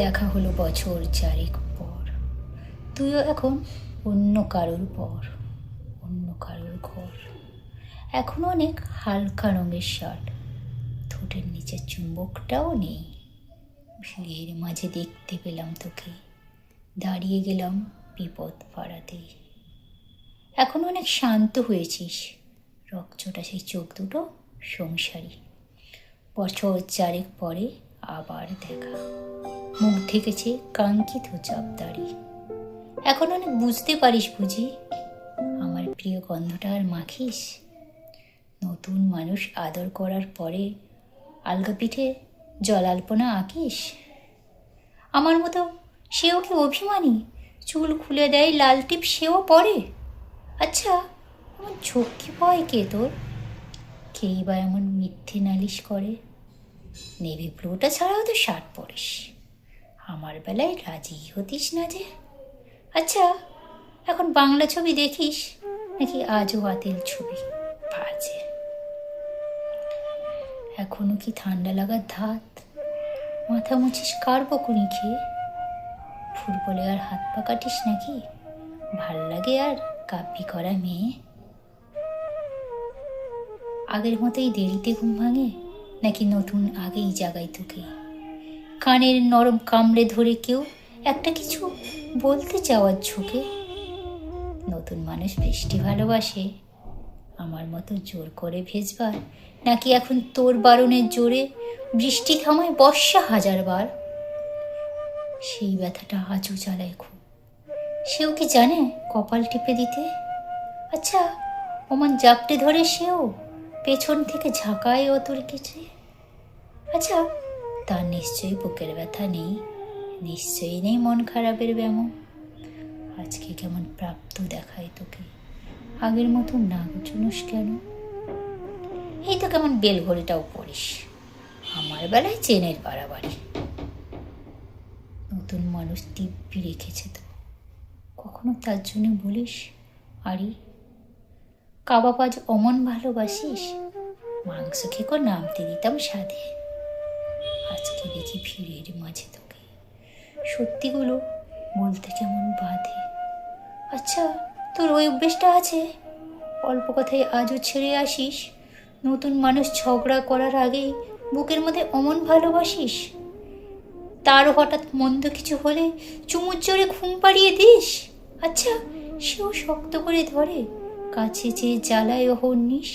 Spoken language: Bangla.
দেখা হলো বছর চারেক পর। তুইও এখন অন্য কারোর পর, অন্য কারোর ঘর। এখনো অনেক হালকা রঙের শার্ট, ঠোঁটের নিচে চুম্বকটাও নেই। ভিড়ের মাঝে দেখতে পেলাম তোকে, দাঁড়িয়ে গেলাম বিপদ পাড়াতেই। এখন অনেক শান্ত হয়েছিস, রকচটা সেই চোখ দুটো সংসারী। বছর চারেক পরে আবার দেখা, মুখ ঢেকেছে কাঙ্ক্ষিত চাপদারি। এখন অনেক বুঝতে পারিস বুঝি, আমার প্রিয় গন্ধটা আর মাখিস। নতুন মানুষ আদর করার পরে আলগা পিঠে জলাল্পনা আঁকিস। আমার মতো সেও কি অভিমানী, চুল খুলে দেয় লাল টিপ সেও পরে? আচ্ছা, এমন ঝক্কি ভয় কে তোর? কেই বা এমন মিথ্যে নালিশ করে? নেভি ব্লুটা ছাড়াও তো শার্ট পরিস, আমার বেলায় রাজি হতিস না যে। আচ্ছা, এখন বাংলা ছবি দেখিস নাকি আজও বাতিল ছবি? বাজে। এখনো কি ঠান্ডা লাগার ধাত? মাথা মুছিস কার বকুনি খেয়ে? ফুটবলে আর হাত পা কাটিস নাকি? ভাল লাগে আর কাব্যি করা মেয়ে? আগের মতোই দেরিতে ঘুম ভাঙে নাকি নতুন আগেই জাগাই তোকে? কানের নরম কামড়ে ধরে কেউ একটা কিছু বলতে চাওয়ার ঝোঁকে? নতুন মানুষ বৃষ্টি ভালোবাসে আমার মতো জোর করে ভেজবার, নাকি এখন তোর বারণের জোরে বৃষ্টি থামায় বর্ষা হাজারবার? সেই ব্যথাটা আজও জ্বালায় খুব, সেও কি জানে কপাল টিপে দিতে? আচ্ছা, ওমান জাপটে ধরে সেও পেছন থেকে ঝাঁকায় ও তোর কিছু? আচ্ছা, তার নিশ্চয়ই বুকের ব্যথা নেই, নিশ্চয়ই নেই মন খারাপের ব্যামো। আজকে কেমন প্রাপ্ত দেখায় তোকে, আগের মতো নাক চুনুস কেন? এই তো কেমন বেল ঘড়িটাও পড়িস, আমার বেলায় চেনের বাড়াবাড়ি। নতুন মানুষ দিব্যি রেখেছে তো, কখনো তার জন্য বলিস আরে কাবাব আজ অমন ভালোবাসিস? মাংস খেকো নামতে দিতাম সাধে, আজকে দেখি ভিড়ের মাঝে তোকে সত্যিগুলো বলতে কেমন বাধে। আচ্ছা, তোর ওই অভ্যেসটা আছে, অল্প কথায় আজও ছেড়ে আসিস, নতুন মানুষ ঝগড়া করার আগেই বুকের মধ্যে অমন ভালোবাসিস, তারও হঠাৎ মন্দ কিছু হলে চুমুর জোরে ঘুম পাড়িয়ে দিস। আচ্ছা, সেও শক্ত করে ধরে কাছে চেয়ে জ্বালায় অহর্নিশ।